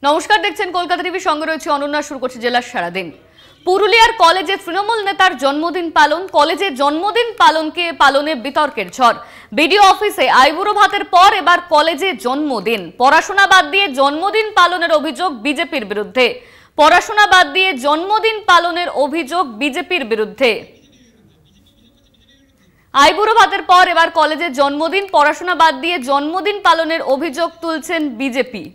নমস্কার, দেখছেন কলকাতা টিভি, সঙ্গে রয়েছে অনন্যা। শুরু করছে জেলার সারাদিন। পুরুলিয়ার কলেজে তৃণমূল নেতার জন্মদিন পালন। কলেজে জন্মদিন পালনে বিতর্কের ঝড়। বিডিও অফিসে আইবুড়ো ভাতের পর এবার কলেজে জন্মদিন। পড়াশোনা বাদ দিয়ে জন্মদিন পালনের অভিযোগ বিজেপির বিরুদ্ধে। পড়াশোনা বাদ দিয়ে জন্মদিন পালনের অভিযোগ বিজেপির বিরুদ্ধে। আইবুড়ো ভাতের পর এবার কলেজে জন্মদিন, পড়াশোনা বাদ দিয়ে জন্মদিন পালনের অভিযোগ তুলছেন বিজেপি।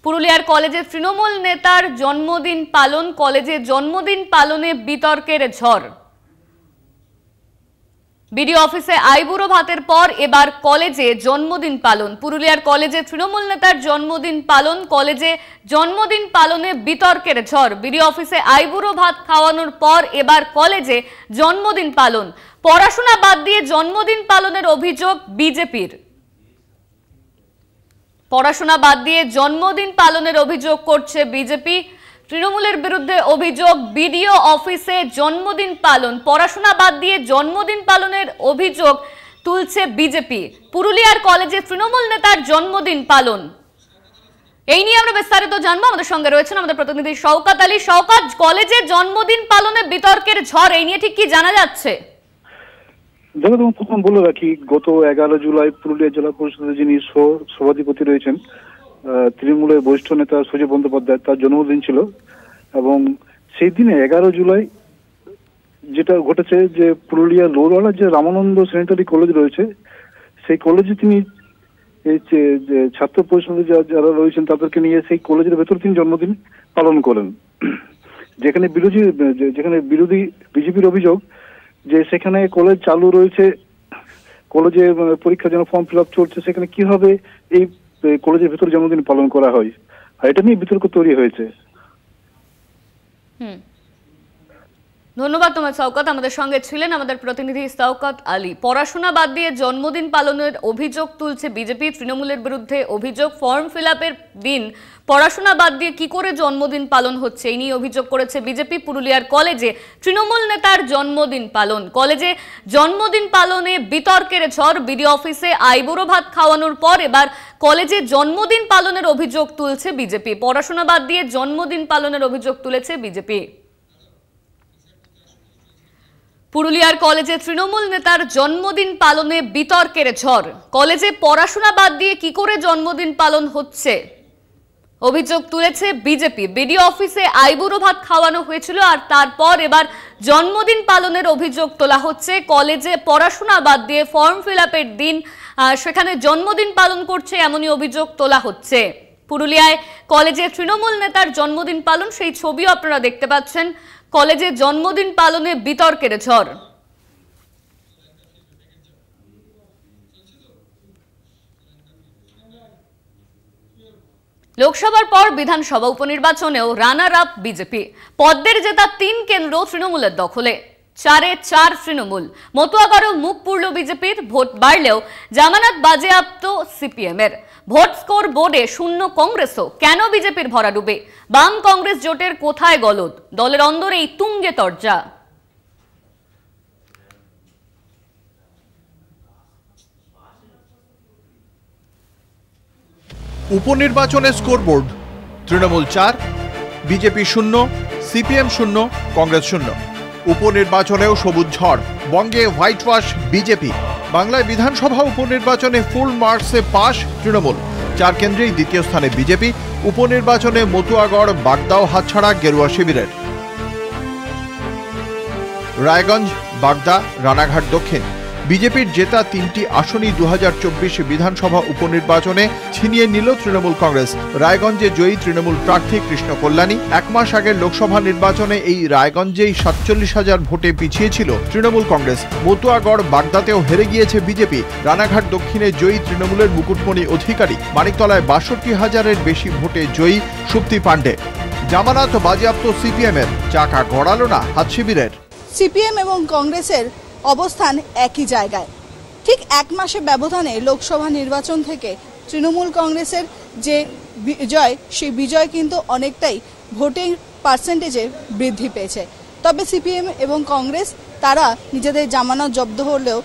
পুরুলিয়ার কলেজে তৃণমূল নেতার জন্মদিন পালন। কলেজে জন্মদিন পালনে বিতর্কের ঝড়। বিডিও অফিসে আইবুড়ো ভাতের পর এবার কলেজে জন্মদিন পালন। পুরুলিয়ার কলেজে তৃণমূল নেতার জন্মদিন পালন। কলেজে জন্মদিন পালনে বিতর্কের ঝড়। বিডিও অফিসে আইবুড়ো ভাত খাওয়ানোর পর এবার কলেজে জন্মদিন পালন। পড়াশোনা বাদ দিয়ে জন্মদিন পালনের অভিযোগ বিজেপির। পড়াশোনা বাদ দিয়ে জন্মদিন পালনের অভিযোগ করছে বিজেপি। তৃণমূলের বিরুদ্ধে অভিযোগ, বিডিও অফিসে জন্মদিন পালন, পড়াশোনা বাদ দিয়ে জন্মদিন পালনের অভিযোগ তুলছে বিজেপি। পুরুলিয়ার কলেজে তৃণমূল নেতার জন্মদিন পালন। এই নিয়ে আমরা বিস্তারিত জানবো। আমাদের সঙ্গে রয়েছেন আমাদের প্রতিনিধি শওকত আলী। শওকত, কলেজে জন্মদিন পালনে বিতর্কের ঝড়, এই নিয়ে ঠিক কি জানা যাচ্ছে? দেখো, তুমি প্রথম বলে রাখি, গত 11 জুলাই পুরুলিয়া জেলা পরিষদের যিনি সভাধিপতি রয়েছেন, তৃণমূলের বরিষ্ঠ নেতা সুজয় বন্দ্যোপাধ্যায়, তার জন্মদিন ছিল। এবং সেই দিনে 11 জুলাই যেটা ঘটেছে যে পুরুলিয়া লোরওয়ালা যে রামানন্দ স্যানিটারি কলেজ রয়েছে, সেই কলেজে তিনি এই যে ছাত্র পরিষদের যারা রয়েছেন তাদেরকে নিয়ে সেই কলেজের ভেতর তিনি জন্মদিন পালন করেন। যেখানে বিরোধী বিজেপির অভিযোগ যে সেখানে কলেজ চালু রয়েছে, কলেজে পরীক্ষার জন্য ফর্ম ফিল আপ চলছে, সেখানে কিভাবে এই কলেজের ভেতরে জন্মদিন পালন করা হয়, আর এটা নিয়ে বিতর্ক তৈরি হয়েছে। ধন্যবাদ তোমার শওকত। আমাদের সঙ্গে ছিলেন আমাদের প্রতিনিধি শওকত আলী। পড়াশোনা বাদ দিয়ে জন্মদিন পালনের অভিযোগ তুলছে বিজেপি। তৃণমূলের বিরুদ্ধে অভিযোগ, ফর্ম ফিল আপের দিন পড়াশোনা বাদ দিয়ে কি করে জন্মদিন পালন হচ্ছে, এই নিয়ে অভিযোগ করেছে বিজেপি। পুরুলিয়ার কলেজে তৃণমূল নেতার জন্মদিন পালন। কলেজে জন্মদিন পালনে বিতর্কের ঝড়। বিডিও অফিসে আইবুড়ো ভাত খাওয়ানোর পর এবার কলেজে জন্মদিন পালনের অভিযোগ তুলছে বিজেপি। পড়াশোনা বাদ দিয়ে জন্মদিন পালনের অভিযোগ তুলেছে বিজেপি। পুরুলিয়ার কলেজে তৃণমূল নেতার জন্মদিন পালনে বিতর্কের ঝড়। কলেজে পড়াশোনা বাদ দিয়ে কি করে জন্মদিন পালন হচ্ছে, অভিযোগ তুলেছে বিজেপি। বিডিও অফিসে আইবুড়ো ভাত খাওয়ানো হয়েছিল আর তারপর এবার জন্মদিন পালনের অভিযোগ তোলা হচ্ছে। কলেজে পড়াশোনা বাদ দিয়ে ফর্ম ফিল আপের দিন সেখানে জন্মদিন পালন করছে, এমনই অভিযোগ তোলা হচ্ছে। পুরুলিয়ায় কলেজে তৃণমূল নেতার জন্মদিন পালন, সেই ছবিও আপনারা দেখতে পাচ্ছেন। কলেজে জন্মদিন পালনে বিতর্কের ঝড়। লোকসভার পর বিধানসভা উপনির্বাচনেও রানার আপ বিজেপি। পদ্মের জেতা 3 কেন্দ্র তৃণমূলের দখলে। 4-এ 4 তৃণমূল। মতুয়াগড়েও মুখ পুরল বিজেপির। ভোট বাড়লেও জামানত বাজেয়াপ্ত সিপিএম এর। ভোট স্কোর বোর্ডে শূন্য কংগ্রেসও। কেন বিজেপির ভরাডুবে? বাম কংগ্রেস জোটের কোথায় গলদ? দলের অন্দরেই তুঙ্গে তরজা। উপনির্বাচনে scoreboard: Trinamool 4, BJP 0, CPM 0, Congress 0। উপনির্বাচনেও সবুজ ঝড়। বঙ্গে হোয়াইট ওয়াশ বিজেপি। বাংলায় বিধানসভা উপনির্বাচনে ফুল মার্কসে পাশ তৃণমূল। 4 কেন্দ্রেই দ্বিতীয় স্থানে বিজেপি। উপনির্বাচনে মতুয়াগড়, বাগদাও হাতছাড়া গেরুয়া শিবিরের। রায়গঞ্জ, বাগদা, রানাঘাট দক্ষিণ। বিজেপির জেতা 3টি আসনই 2024 বিধানসভা উপনির্বাচনে ছিনিয়ে নিল তৃণমূল কংগ্রেস। রায়গঞ্জে জয়ী তৃণমূল প্রার্থী কৃষ্ণ কল্যাণী। 1 মাস আগের লোকসভা নির্বাচনে এই রায়গঞ্জেই 47,000 ভোটে পিছিয়ে ছিল তৃণমূল কংগ্রেস। মতুয়াগড়, বাগদাতেও হেরে গিয়েছে বিজেপি। রানাঘাট দক্ষিণে জয়ী তৃণমূলের মুকুটমণি অধিকারী। মানিকতলায় 62,000-এর বেশি ভোটে জয়ী সুপ্তি পাণ্ডে। জামানত বাজেয়াপ্ত সিপিএমের। চাকা গড়ালো না হাত শিবিরের। সিপিএম এবং কংগ্রেসের অবস্থান একই জায়গায়। ঠিক 1 মাসের ব্যবধানে লোকসভা নির্বাচন থেকে তৃণমূল কংগ্রেসের যে বিজয়, সেই বিজয় কিন্তু অনেকটাই ভোটিং পার্সেন্টেজে বৃদ্ধি পেয়েছে। তবে সিপিএম এবং কংগ্রেস তারা নিজেদের জামানত জব্দ হলেও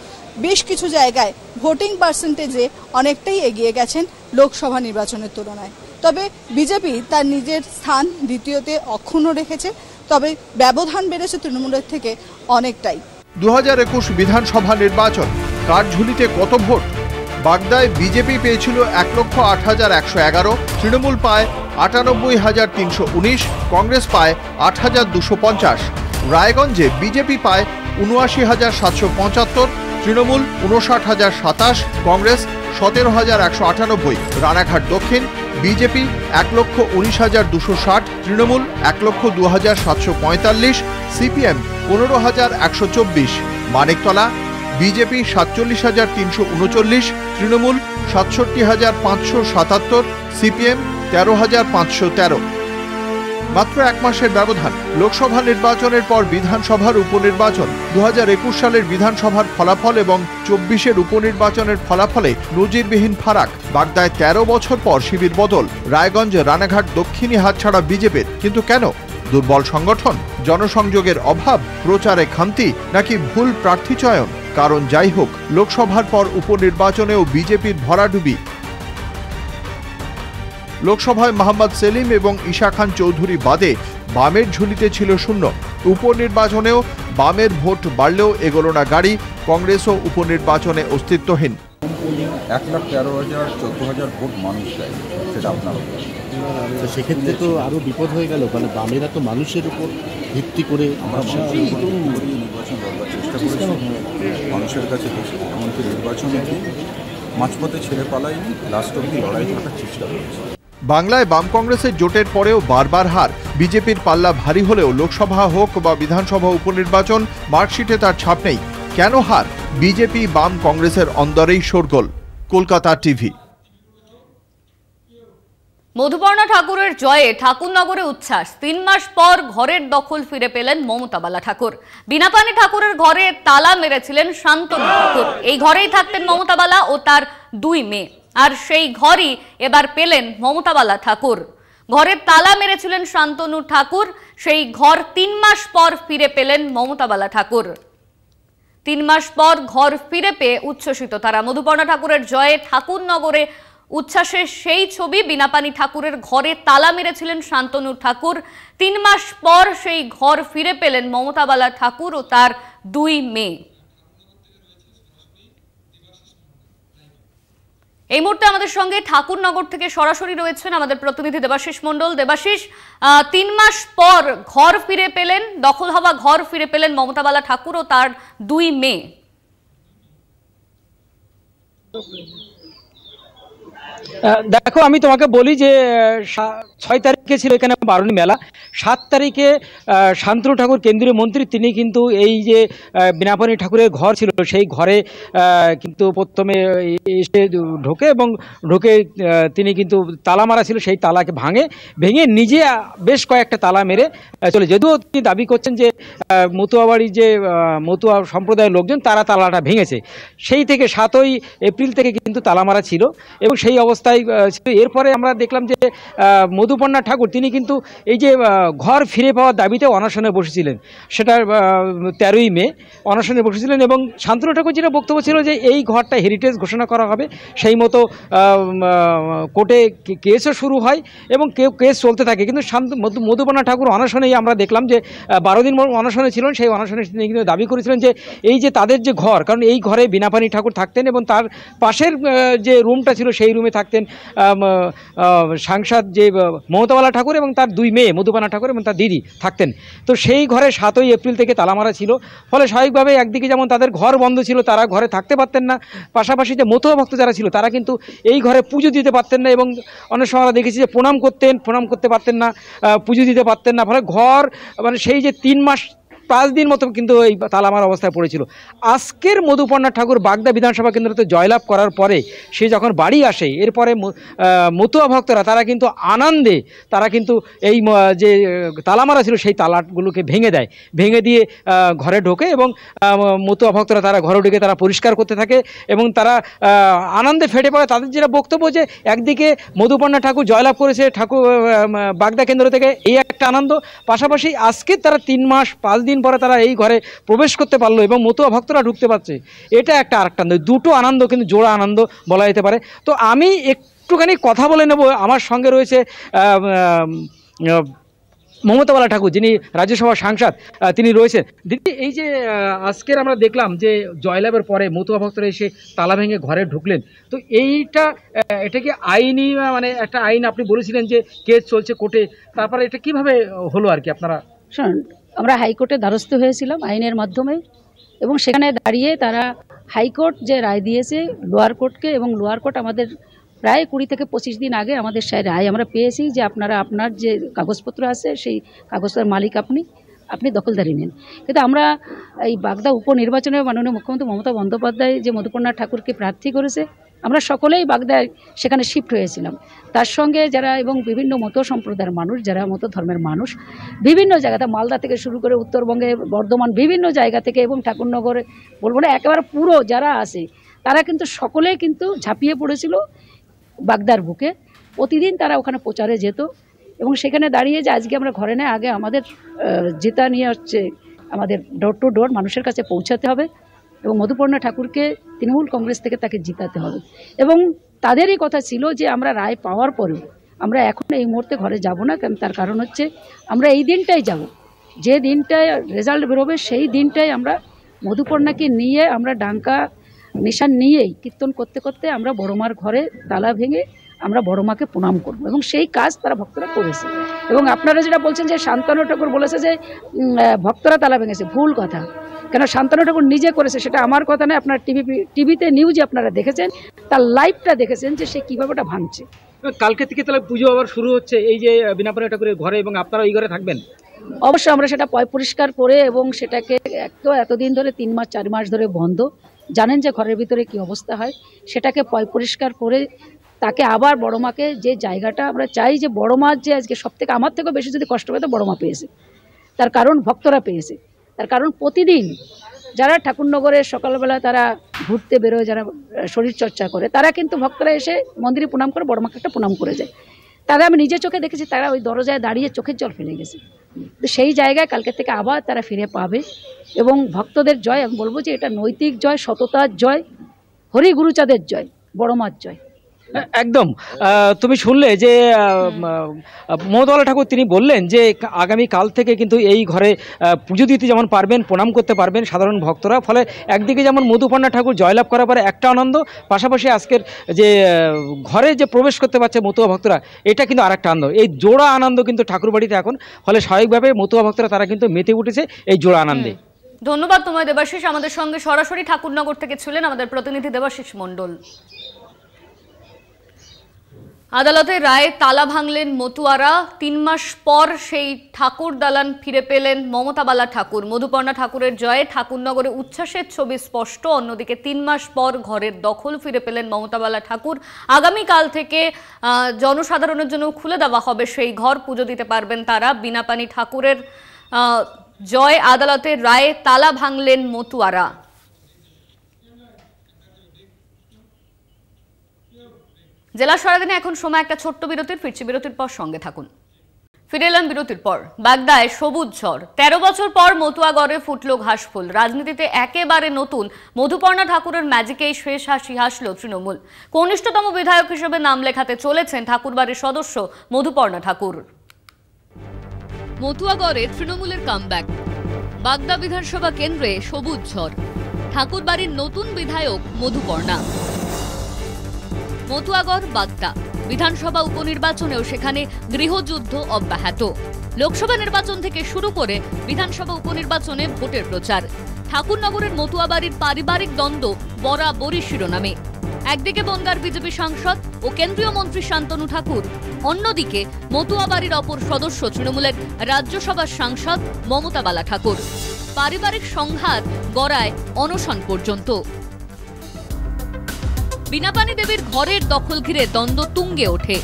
বেশ কিছু জায়গায় ভোটিং পার্সেন্টেজে অনেকটাই এগিয়ে গেছেন লোকসভা নির্বাচনের তুলনায়। তবে বিজেপি তার নিজের স্থান দ্বিতীয়তে অক্ষুণ্ণ রেখেছে, তবে ব্যবধান বেড়েছে তৃণমূলের থেকে অনেকটাই। 2021 বিধানসভা নির্বাচন, কার ঝুলিতে কত ভোট? বাগদায় বিজেপি পেয়েছিল 1,08,111, তৃণমূল পায় 98,319, কংগ্রেস পায় 8,250। রায়গঞ্জে বিজেপি পায় 79,775, তৃণমূল 59,027, কংগ্রেস 17,198। রানাঘাট দক্ষিণ BJP 1,19,260, Trinamool 1,02,745, CPM 15,124। Maniktala BJP 47,339, Trinamool 67,577, CPM 13,513। মাত্র এক মাসের ব্যবধান। লোকসভা নির্বাচনের পর বিধানসভার উপনির্বাচন, 2021 সালের বিধানসভার ফলাফল এবং 24-এর উপনির্বাচনের ফলাফলে নজিরবিহীন ফারাক। বাগদায় 13 বছর পর শিবির বদল, রায়গঞ্জে রানাঘাট দক্ষিণী হাতছাড়া বিজেপির। কিন্তু কেন? দুর্বল সংগঠন, জনসংযোগের অভাব, প্রচারে খামতি, নাকি ভুল প্রার্থী চয়ন? কারণ যাই হোক, লোকসভার পর উপনির্বাচনেও বিজেপির ভরাডুবি। লোকসভায় মোহাম্মদ সেলিম এবং ঈশা খান চৌধুরী বাদে বামের ঝুলিতে ছিল শূন্য। উপনির্বাচনেও বামের ভোট বাড়লেও এগোলো না গাড়ি, কংগ্রেসও উপনির্বাচনে অস্তিত্বহীন। 1,13,000-14,000 ভোট মানুষ দেয়, সেটা আপনার তো সেক্ষেত্রে তো আরও বিপদ হয়ে গেল, কারণ বামেরা তো মানুষের উপর ভিত্তি করে আমরা নির্বাচন করবার চেষ্টা করেছি, মানুষের কাছে গেছি, এমনকি নির্বাচনে মাঝপথে ছেড়ে পালাইনি, লাস্ট অব্দি লড়াই করার চেষ্টা করেছি। বাংলায় বাম কংগ্রেসের জোটের পরেও বারবার হার। বিজেপির পাল্লা ভারী হলেও লোকসভা হোক বা বিধানসভা উপনির্বাচন, মার্কশিটে তার ছাপ নেই। কেন হার? বিজেপি বাম কংগ্রেসের অন্দরেই শোরগোল। কলকাতা টিভি। মধুপর্ণা ঠাকুরের জয়ে ঠাকুরনগরে উচ্ছ্বাস। 3 মাস পর ঘরের দখল ফিরে পেলেন মমতা বালা ঠাকুর। বিনাপানি ঠাকুরের ঘরে তালা মেরেছিলেন শান্তনু ঠাকুর। এই ঘরেই থাকতেন মমতা বালা ও তার 2 মেয়ে, আর সেই ঘরই এবার পেলেন মমতা বালা ঠাকুর। ঘরের তালা মেরেছিলেন শান্তনু ঠাকুর, সেই ঘর 3 মাস পর ফিরে পেলেন মমতা বালা ঠাকুর। 3 মাস পর ঘর ফিরে পেয়ে উচ্ছ্বসিত তারা। মধুপর্ণা ঠাকুরের জয়ে ঠাকুরনগরে উচ্ছ্বাসের সেই ছবি। বিনাপানি ঠাকুরের ঘরে তালা মেরেছিলেন শান্তনু ঠাকুর, 3 মাস পর সেই ঘর ফিরে পেলেন মমতা বালা ঠাকুর ও তার 2 মেয়ে। এই মুহূর্তে আমাদের সঙ্গে ঠাকুরনগর থেকে সরাসরি রয়েছেন আমাদের প্রতিনিধি দেবাশিস মণ্ডল। দেবাশিস, 3 মাস পর ঘর ফিরে পেলেন, দখল হওয়া ঘর ফিরে পেলেন মমতা বালা ঠাকুর ও তার 2 মেয়ে। দেখো, আমি তোমাকে বলি যে 6 তারিখে ছিল এখানে বারুণী মেলা, 7 তারিখে শান্তনু ঠাকুর কেন্দ্রীয় মন্ত্রী, তিনি কিন্তু এই যে বিনাপানি ঠাকুরের ঘর ছিল সেই ঘরে কিন্তু প্রথমে এসে ঢোকে এবং ঢোকে তিনি কিন্তু তালা মারা ছিল, সেই তালাকে ভেঙে নিজে বেশ কয়েকটা তালা মেরে চলে। যদিও তিনি দাবি করছেন যে মতুয়া বাড়ির যে মতুয়া সম্প্রদায়ের লোকজন তারা তালাটা ভেঙেছে। সেই থেকে 7ই এপ্রিল থেকে কিন্তু তালা মারা ছিল এবং সেই অবস্থায় ছিল। এরপরে আমরা দেখলাম যে মধুপর্ণা ঠাকুর তিনি কিন্তু এই যে ঘর ফিরে পাওয়ার দাবিতে অনশনে বসেছিলেন, সেটা 13ই মে অনশনে বসেছিলেন। এবং শান্তনু ঠাকুর যেটা বক্তব্য ছিল যে এই ঘরটা হেরিটেজ ঘোষণা করা হবে, সেই মতো কোর্টে কেসও শুরু হয় এবং কেস চলতে থাকে। কিন্তু মধুপর্ণা ঠাকুর অনশনেই আমরা দেখলাম যে 12 দিন অনশনে ছিলেন। সেই অনশনে তিনি কিন্তু দাবি করেছিলেন যে এই যে তাদের যে ঘর, কারণ এই ঘরে বিনাপানি ঠাকুর থাকতেন এবং তার পাশের যে রুমটা ছিল সেই রুমে থাকতেন সাংসদ যে মমতা বালা ঠাকুর এবং তার 2 মেয়ে মধুপর্ণা ঠাকুর এবং তার দিদি থাকতেন। তো সেই ঘরে 7ই এপ্রিল থেকে তালা মারা ছিল। ফলে স্বাভাবিকভাবে একদিকে যেমন তাদের ঘর বন্ধ ছিল, তারা ঘরে থাকতে পারতেন না, পাশাপাশি যে মতুয়া ভক্ত যারা ছিল তারা কিন্তু এই ঘরে পুজো দিতে পারতেন না এবং অনেক সময় আমরা দেখেছি যে প্রণাম করতে পারতেন না, পুজো দিতে পারতেন না। ফলে ঘর মানে সেই যে 3 মাস 5 দিন মতো কিন্তু এই তালামার অবস্থায় পড়েছিল। আজকের মধুপর্ণা ঠাকুর বাগদা বিধানসভা কেন্দ্রতে জয়লাভ করার পরে সে যখন বাড়ি আসে, এরপরে মতুয়া ভক্তরা তারা কিন্তু আনন্দে তারা কিন্তু এই যে তালামারা ছিল সেই তালাগুলোকে ভেঙে দিয়ে ঘরে ঢোকে এবং মতুয়া ভক্তরা তারা ঘরে ঢুকে তারা পরিষ্কার করতে থাকে এবং তারা আনন্দে ফেটে পড়ে। তাদের যেটা বক্তব্য যে একদিকে মধুপর্ণা ঠাকুর জয়লাভ করেছে বাগদা কেন্দ্র থেকে, এই একটা আনন্দ, পাশাপাশি আজকে তারা 3 মাস 5 দিন পরে তারা এই ঘরে প্রবেশ করতে পারলো এবং মতুয়া ভক্তরা ঢুকতে পারছে, এটা একটা আরেকটা আনন্দ। দুটো আনন্দ কিন্তু জোড়া আনন্দ বলা যেতে পারে। তো আমি একটু একটুখানি কথা বলে নেব। আমার সঙ্গে রয়েছে মমতা বালা ঠাকুর, যিনি রাজ্যসভার সাংসদ, তিনি রয়েছেন। দিদি, এই যে আজকের আমরা দেখলাম যে জয়লাভের পরে মতুয়া ভক্তরা এসে তালা ভেঙে ঘরে ঢুকলেন, তো এটা কি আইনি, মানে একটা আইন আপনি বলেছিলেন যে কেস চলছে কোর্টে, তারপরে এটা কিভাবে হলো আর কি? আপনারা শোন, আমরা হাইকোর্টে দ্বারস্থ হয়েছিলাম আইনের মাধ্যমে, এবং সেখানে দাঁড়িয়ে তারা হাইকোর্ট যে রায় দিয়েছে লোয়ার কোর্টকে, এবং লোয়ার কোর্ট আমাদের প্রায় 20 থেকে 25 দিন আগে আমাদের সেই রায় আমরা পেয়েছি যে আপনারা আপনার যে কাগজপত্র আছে সেই কাগজের মালিক আপনি দখলদারি নেন। কিন্তু আমরা এই বাগদা উপনির্বাচনে মাননীয় মুখ্যমন্ত্রী মমতা বন্দ্যোপাধ্যায় যে মধুপর্ণা ঠাকুরকে প্রার্থী করেছে, আমরা সকলেই বাগদায় সেখানে শিফট হয়েছিলাম। তার সঙ্গে যারা এবং বিভিন্ন মতো সম্প্রদায়ের মানুষ, যারা মতো ধর্মের মানুষ, বিভিন্ন জায়গাতে মালদা থেকে শুরু করে উত্তরবঙ্গে বর্ধমান বিভিন্ন জায়গা থেকে, এবং ঠাকুরনগরে বলবো না একেবারে পুরো যারা আছে তারা কিন্তু সকলেই কিন্তু ঝাঁপিয়ে পড়েছিল বাগদার বুকে। প্রতিদিন তারা ওখানে প্রচারে যেত, এবং সেখানে দাঁড়িয়ে যে আজকে আমরা ঘরে নেই, আগে আমাদের জেতা নিয়ে হচ্ছে আমাদের ডোর টু ডোর মানুষের কাছে পৌঁছাতে হবে, এবং মধুপর্ণা ঠাকুরকে তৃণমূল কংগ্রেস থেকে তাকে জিতাতে হবে। এবং তাদেরই কথা ছিল যে আমরা রায় পাওয়ার পরেও আমরা এখন এই মুহূর্তে ঘরে যাব না, কারণ তার কারণ হচ্ছে আমরা এই দিনটাই যাব, যে দিনটায় রেজাল্ট বেরোবে সেই দিনটাই আমরা মধুপর্ণাকে নিয়ে আমরা ডাঙ্কা নিশান নিয়েই কীর্তন করতে করতে আমরা বড়মার ঘরে তালা ভেঙে আমরা বড়মাকে প্রণাম করব, এবং সেই কাজ তারা ভক্তরা করেছে। এবং আপনারা যেটা বলছেন যে শান্তনু ঠাকুর বলেছে যে ভক্তরা তালা ভেঙেছে, ভুল কথা। কেন শান্তনু ঠাকুর নিজে করেছে, সেটা আমার কথা নয়। আপনার টিভিতে নিউজে আপনারা দেখেছেন, তার লাইভটা দেখেছেন যে সে কীভাবে ওটা ভাঙছে। কালকে থেকে তাহলে পুজো আবার শুরু হচ্ছে এই যে বিনাপানি ঠাকুরের ঘরে, এবং আপনারা এই ঘরে থাকবেন? অবশ্যই আমরা সেটা পরিষ্কার করে, এবং সেটাকে এতদিন ধরে 3 মাস 4 মাস ধরে বন্ধ, জানেন যে ঘরের ভিতরে কি অবস্থা হয়, সেটাকে পরিষ্কার করে তাকে আবার বড়মাকে যে জায়গাটা আমরা চাই, যে বড়মার যে আজকে সব থেকে আমার থেকেও বেশি যদি কষ্ট পেতো বড়মা পেয়েছে, তার কারণ ভক্তরা পেয়েছে। তার কারণ প্রতিদিন যারা ঠাকুরনগরে সকালবেলা তারা ঘুরতে বেরোয়, যারা শরীরচর্চা করে, তারা কিন্তু ভক্তরা এসে মন্দিরে প্রণাম করে বড়মাকে একটা প্রণাম করে যায়। তারা আমি নিজে চোখে দেখেছি, তারা ওই দরজায় দাঁড়িয়ে চোখের জল ফেলে গেছে। তো সেই জায়গায় কালকে থেকে আবার তারা ফিরে পাবে, এবং ভক্তদের জয়, আমি বলবো যে এটা নৈতিক জয়, সততার জয়, হরি গুরুচাঁদের জয়, বড়মার জয়। একদম। তুমি শুনলে যে মমতা ঠাকুর তিনি বললেন যে আগামী কাল থেকে কিন্তু এই ঘরে পুজো দিতে যেমন পারবেন, প্রণাম করতে পারবেন সাধারণ ভক্তরা। ফলে একদিকে যেমন মধুপর্ণা ঠাকুর জয়লাভ করার পরে একটা আনন্দ, পাশাপাশি আজকের যে ঘরে যে প্রবেশ করতে পারছে মতুয়া ভক্তরা, এটা কিন্তু আরেকটা আনন্দ। এই জোড়া আনন্দ কিন্তু ঠাকুরবাড়িতে এখন, ফলে স্বাভাবিকভাবে মতুয়া ভক্তরা তারা কিন্তু মেতে উঠেছে এই জোড়া আনন্দে। ধন্যবাদ তোমায় দেবাশিস। আমাদের সঙ্গে সরাসরি ঠাকুরনগর থেকে ছিলেন আমাদের প্রতিনিধি দেবাশিস মণ্ডল। আদালতের রায়ে তালা ভাঙলেন মতুয়ারা। 3 মাস পর সেই ঠাকুর দালান ফিরে পেলেন মমতা বালা ঠাকুর। মধুপর্ণা ঠাকুরের জয়ে ঠাকুরনগরে উচ্ছ্বাসের ছবি স্পষ্ট। অন্যদিকে 3 মাস পর ঘরের দখল ফিরে পেলেন মমতা বালা ঠাকুর। আগামীকাল থেকে জনসাধারণের জন্য খুলে দেওয়া হবে সেই ঘর, পুজো দিতে পারবেন তারা। বিনাপানি ঠাকুরের জয়, আদালতের রায়ে তালা ভাঙলেন মতুয়ারা। জেলা সারাদিনে এখন সময় একটা ছোট্ট বিরতির। ফিরছি বিরতির পর, সঙ্গে থাকুন। ফিরে এলাম বিরতির পর। বাগদায় সবুজ ঝড়। 13 বছর পর মতুয়াগড়ে ফুটলো ঘাসফুল। রাজনীতিতে একেবারে নতুন মধুপর্ণা ঠাকুরের ম্যাজিকেই শেষ হাসি হাসল তৃণমূল। কনিষ্ঠতম বিধায়ক হিসেবে নাম লেখাতে চলেছেন ঠাকুরবাড়ির সদস্য মধুপর্ণা ঠাকুর। মতুয়াগড়ে তৃণমূলের কামব্যাক। বাগদা বিধানসভা কেন্দ্রে সবুজ ঝড়। ঠাকুরবাড়ির নতুন বিধায়ক মধুপর্ণা। মতুয়াগড় বাগদা বিধানসভা উপনির্বাচনেও সেখানে গৃহযুদ্ধ অব্যাহত। লোকসভা নির্বাচন থেকে শুরু করে বিধানসভা উপনির্বাচনে ভোটের প্রচার। ঠাকুরনগরের মতুয়াবাড়ির পারিবারিক দ্বন্দ্ব বরাবরই শিরোনামে। একদিকে বনগাঁর বিজেপি সাংসদ ও কেন্দ্রীয় মন্ত্রী শান্তনু ঠাকুর, অন্যদিকে মতুয়াবাড়ির অপর সদস্য তৃণমূলের রাজ্যসভার সাংসদ মমতা বালা ঠাকুর। পারিবারিক সংঘাত গড়ায় অনশন পর্যন্ত। বিনাপানি দেবীর ঘরের দখল ঘিরে দ্বন্দ্ব তুঙ্গে ওঠে।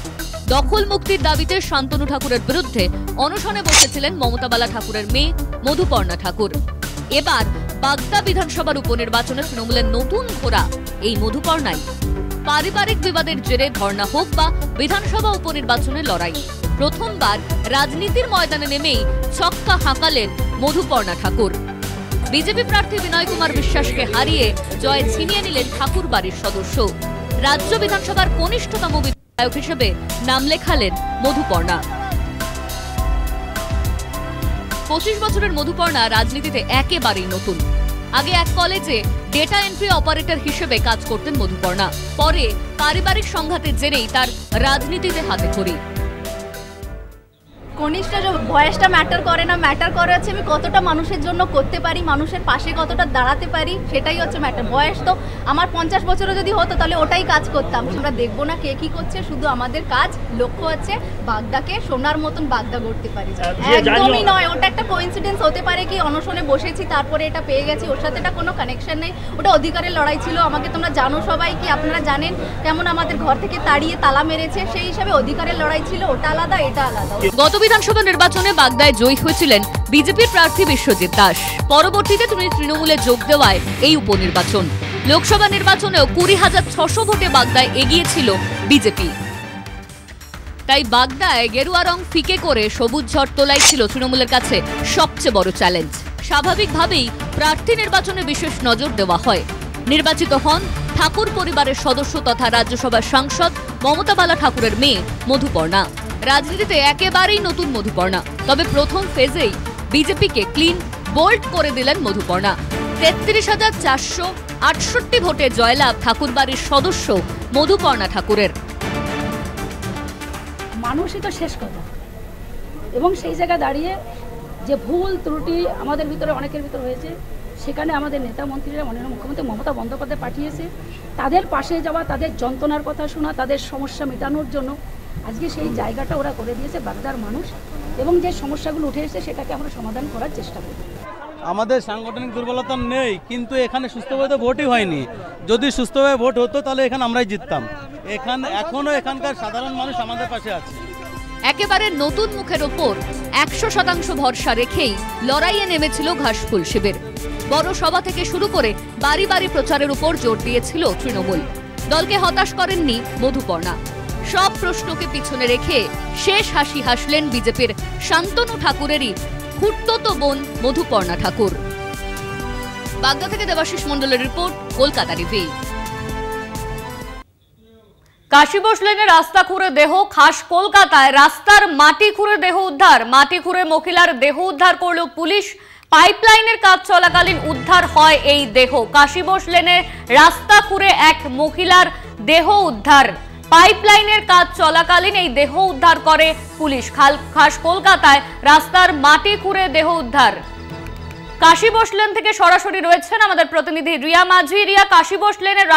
দখল মুক্তির দাবিতে শান্তনু ঠাকুরের বিরুদ্ধে অনশনে বসেছিলেন মমতা বালা ঠাকুরের মেয়ে মধুপর্ণা ঠাকুর। এবার বাগদা বিধানসভার উপনির্বাচনে তৃণমূলের নতুন ঘোড়া এই মধুপর্ণাই। পারিবারিক বিবাদের জেরে ধর্ণা হোক বা বিধানসভা উপনির্বাচনে লড়াই, প্রথমবার রাজনীতির ময়দানে নেমেই ছক্কা হাঁকালেন মধুপর্ণা ঠাকুর। বিজেপি প্রার্থী বিনয় কুমার বিশ্বাসকে হারিয়ে জয় ছিনিয়ে নিলেন ঠাকুরবাড়ির সদস্য। রাজ্য বিধানসভার কনিষ্ঠতম বিধায়ক হিসেবে নাম লেখালেন মধুপর্ণা। 25 বছরের মধুপর্ণা রাজনীতিতে একেবারেই নতুন। আগে এক কলেজে ডেটা এন্ট্রি অপারেটর হিসেবে কাজ করতেন মধুপর্ণা। পরে পারিবারিক সংঘাতের জেরেই তার রাজনীতিতে হাতেখড়ি। কনিষ্ঠ বয়সটা ম্যাটার করে না, ম্যাটার করে হচ্ছে আমি কতটা মানুষের জন্য করতে পারি, মানুষের পাশে কতটা দাঁড়াতে পারি, সেটাই হচ্ছে ম্যাটার। বয়স তো আমার 50 বছরও যদি হতো তাহলে ওটাই কাজ করতাম। আমরা দেখবো না কে কি করছে, শুধু আমাদের কাজ লক্ষ্য হচ্ছে বাগদাকে সোনার মতন বাগদা করতে পারি। একদমই নয়, ওটা একটা কোইন্সিডেন্স হতে পারে কি অনশনে বসেছি তারপরে এটা পেয়ে গেছি, ওর সাথে এটা কোনো কানেকশন নেই। ওটা অধিকারের লড়াই ছিল। আমাকে তোমরা জানো সবাই, কি আপনারা জানেন কেমন আমাদের ঘর থেকে তাড়িয়ে তালা মেরেছে, সেই হিসাবে অধিকারের লড়াই ছিল। ওটা আলাদা, এটা আলাদা। গত বিধানসভা নির্বাচনে বাগদায় জয়ী হয়েছিলেন বিজেপির প্রার্থী বিশ্বজিৎ দাস। পরবর্তীতে তিনি তৃণমূলে যোগ দেওয়ায় এই উপনির্বাচন। লোকসভা নির্বাচনেও 20,600 ভোটে বাগদায় এগিয়েছিল বিজেপি। তাই বাগদায় গেরুয়া রং ফিকে করে সবুজ ঝড় তোলাই ছিল তৃণমূলের কাছে সবচেয়ে বড় চ্যালেঞ্জ। স্বাভাবিকভাবেই প্রার্থী নির্বাচনে বিশেষ নজর দেওয়া হয়। নির্বাচিত হন ঠাকুর পরিবারের সদস্য তথা রাজ্যসভার সাংসদ মমতা বালা ঠাকুরের মেয়ে মধুপর্ণা। রাজনীতিতে একেবারেই নতুন মধুপর্ণা, তবে প্রথম ফেজেই বিজেপিকে ক্লিন বোল্ড করে দিলেন মধুপর্ণা। 33,468 ভোটে জয়লাভ ঠাকুরবাড়ির সদস্য মধুপর্ণা ঠাকুরের। মানুষই তো শেষ কথা, এবং সেই জায়গায় দাঁড়িয়ে যে ভুল ত্রুটি আমাদের ভিতরে অনেকের ভিতরে হয়েছে, সেখানে আমাদের নেতা মন্ত্রীরা মাননীয় মুখ্যমন্ত্রী মমতা বন্দ্যোপাধ্যায় পাঠিয়েছে তাদের পাশে যাওয়া, তাদের যন্ত্রণার কথা শোনা, তাদের সমস্যা মেটানোর জন্য। আজকে সেই জায়গাটা ওরা করে দিয়েছে বাগদার মানুষ, এবং যে সমস্যাগুলো উঠে এসেছে সেটাকে আমরা সমাধান করার চেষ্টা করি। আমাদের সাংগঠনিক দুর্বলতা নেই, কিন্তু এখানে সুস্থভাবে ভোটই হয়নি। যদি সুস্থভাবে ভোট হতো তাহলে এখানে আমরাই জিততাম। এখনো এখানকার সাধারণ মানুষ আমাদের পাশে আছে। একেবারে নতুন মুখের ওপর 100% ভরসা রেখেই লড়াইয়ে নেমেছিল ঘাসফুল শিবির। বড় সভা থেকে শুরু করে বাড়ি বাড়ি প্রচারের উপর জোর দিয়েছিল তৃণমূল। দলকে হতাশ করেননি মধুপর্ণা। সব প্রশ্নকে পিছনে রেখে শেষ হাসি হাসলেন বিজেপির শান্তনু ঠাকুরেরই খুঁড়তো বোন মধুপর্ণা ঠাকুর। বাগদা থেকে দেবাশিস মণ্ডলের রিপোর্ট, কলকাতা টিভি। কাশীবোস লেনে রাস্তা খুঁড়ে দেহ খাস কলকাতায়। রাস্তার মাটি খুঁড়ে দেহ উদ্ধার। মাটি খুঁড়ে মহিলার দেহ উদ্ধার করল পুলিশ। পাইপলাইনের কাজ চলাকালীন উদ্ধার হয় এই দেহ। কাশীবোস লেনে রাস্তা খুঁড়ে এক মহিলার দেহ উদ্ধার। পাইপলাইনের কাজ চলাকালীন এই দেহ উদ্ধার করে পুলিশ। খাস কলকাতায় রাস্তার মাটি খুঁড়ে দেহ উদ্ধার। কাশীবোস লেন থেকে সরাসরি রয়েছেন আমাদের প্রতিনিধি রিয়া মাঝি। রিয়া, কাশীবোস লেনের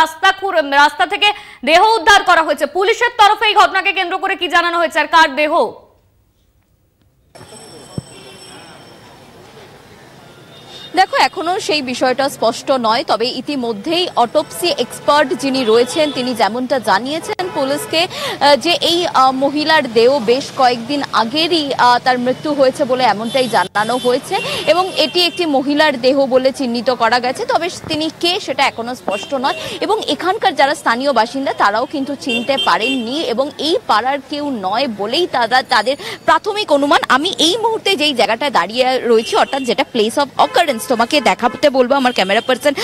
রাস্তা থেকে দেহ উদ্ধার করা হয়েছে। পুলিশের তরফে এই ঘটনাকে কেন্দ্র করে কি জানানো হয়েছে, আর কার দেহ? দেখো, এখনো সেই বিষয়টা স্পষ্ট নয়, তবে ইতিমধ্যেই অটোপসি এক্সপার্ট যিনি রয়েছেন তিনি যেমনটা জানিয়েছেন পুলিশকে যে এই মহিলার দেহ বেশ কয়েকদিন আগেরই তার মৃত্যু হয়েছে বলে এমনটাই জানানো হয়েছে, এবং এটি একটি মহিলার দেহ বলে চিহ্নিত করা গেছে। তবে তিনি কে সেটা এখনো স্পষ্ট নয়, এবং এখানকার যারা স্থানীয় বাসিন্দা তারাও কিন্তু চিনতে পারেননি, এবং এই পাড়ার কেউ নয় বলেই তাদের প্রাথমিক অনুমান। আমি এই মুহূর্তে যেই জায়গাটায় দাঁড়িয়ে রয়েছি, অর্থাৎ যেটা প্লেস অফ অকারেন্স, তোমাকে দেখাতে বলবো। আমার ক্যামেরা পার্সন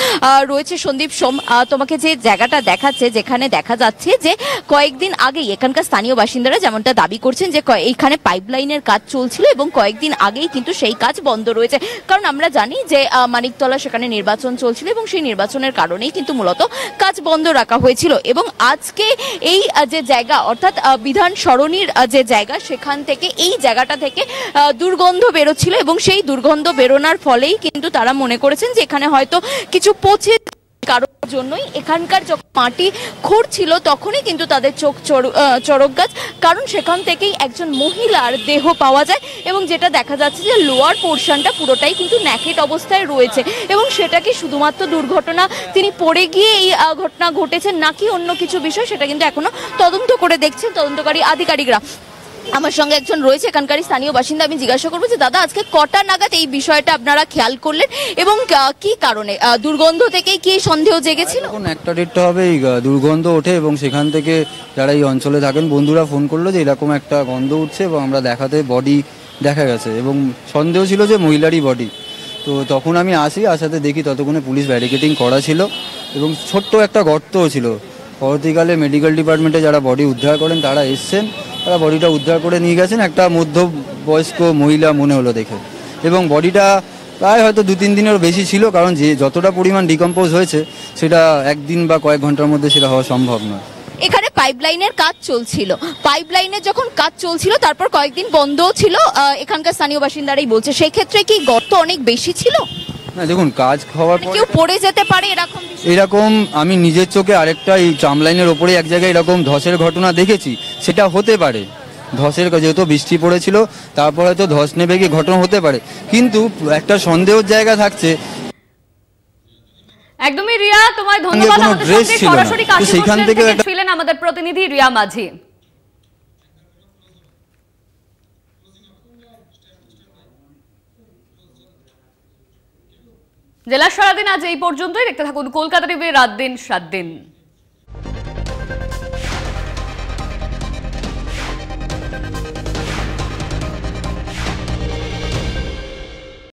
রয়েছে সন্দীপ সোম, তোমাকে যে জায়গাটা দেখাচ্ছে, যেখানে দেখা যাচ্ছে যে কয়েকদিন আগেই এখানকার স্থানীয় বাসিন্দারা যেমনটা দাবি করছেন যে এইখানে পাইপলাইনের কাজ চলছিল, এবং কয়েকদিন আগেই কিন্তু সেই কাজ বন্ধ রয়েছে। কারণ আমরা জানি যে মানিকতলা সেখানে নির্বাচন চলছিল, এবং সেই নির্বাচনের কারণেই কিন্তু মূলত কাজ বন্ধ রাখা হয়েছিল। এবং আজকে এই যে জায়গা, অর্থাৎ বিধান সরণির যে জায়গা, সেখান থেকে এই জায়গাটা থেকে দুর্গন্ধ বেরোচ্ছিল, এবং সেই দুর্গন্ধ বেরোনোর ফলেই কিন্তু তারা মনে করেছেন যে এখানে হয়তো কিছু পচে কারোর জন্যই এখানকার যখন মাটি খুঁড়ছিল তখনই কিন্তু তাদের চোখ চড়ক গাছ, কারণ সেখান থেকেই একজন মহিলার দেহ পাওয়া যায়, এবং যেটা দেখা যাচ্ছে যে লোয়ার পোর্শনটা পুরোটাই কিন্তু ন্যাকেট অবস্থায় রয়েছে। এবং সেটা কি শুধুমাত্র দুর্ঘটনা, তিনি পড়ে গিয়ে এই ঘটনা ঘটেছে, নাকি অন্য কিছু বিষয়, সেটা কিন্তু এখনো তদন্ত করে দেখছেন তদন্তকারী আধিকারিকরা। আমার সঙ্গে একজন রয়েছে এখানকার স্থানীয় বাসিন্দা, আমি জিজ্ঞাসা করবো যে দাদা, আজকে কটা নাগাদ এই বিষয়টা আপনারা খেয়াল করলেন, এবং কি কারণে? দুর্গন্ধ থেকেই কি সন্দেহ জেগেছিল? এখন 1টা হবে এই দুর্গন্ধ ওঠে, এবং সেখান থেকে যারা এই অঞ্চলে থাকেন বন্ধুরা ফোন করলো যে এরকম একটা গন্ধ উঠছে, এবং আমরা দেখাতে বডি দেখা গেছে, এবং সন্দেহ ছিল যে মহিলারই বডি। তো তখন আমি আসাতে দেখি ততক্ষণে পুলিশ ব্যারিকেডিং করা ছিল, এবং ছোট্ট একটা গর্তও ছিল। পরবর্তীকালে মেডিকেল ডিপার্টমেন্টে যারা বডি উদ্ধার করেন তারা এসছেন, তারা বডিটা উদ্ধার করে নিয়ে গেছেন একটা মধ্যবয়স্ক মহিলা মনে হলো দেখে, এবং বডিটা প্রায় হয়তো 2-3 দিনেরও বেশি ছিল, কারণ যে যতটা পরিমাণ ডিকম্পোজ হয়েছে সেটা একদিন বা কয়েক ঘন্টার মধ্যে সেটা হওয়া সম্ভব নয়। এখানে পাইপলাইনের কাজ চলছিল, পাইপলাইনের যখন কাজ চলছিল তারপর কয়েকদিন বন্ধও ছিল, এখানকার স্থানীয় বাসিন্দারাই বলছে। সেই ক্ষেত্রে কি গর্ত অনেক বেশি ছিল? না দেখুন, কাজ হওয়ার পর কেউ পড়ে যেতে পারে এরকম আমি নিজের চোখে আরেকটা এই ট্রাম লাইনের ওপরে এক জায়গায় এরকম ধসের ঘটনা দেখেছি, সেটা হতে পারে। ধসের যেহেতু বৃষ্টি পড়েছিল তারপর হয়তো ধস নেবে গিয়ে ঘটনা হতে পারে, কিন্তু একটা সন্দেহের জায়গা থাকছে। একদমই রিয়া, তোমায় ধন্যবাদ। আমাদের সঙ্গে সরাসরি কাশীপুর থেকে ছিলেন আমাদের প্রতিনিধি রিয়া মাঝি। জেলার সারাদিন আজ এই পর্যন্তই। দেখতে থাকুন কলকাতা টিভি, রাত দিন 7 দিন।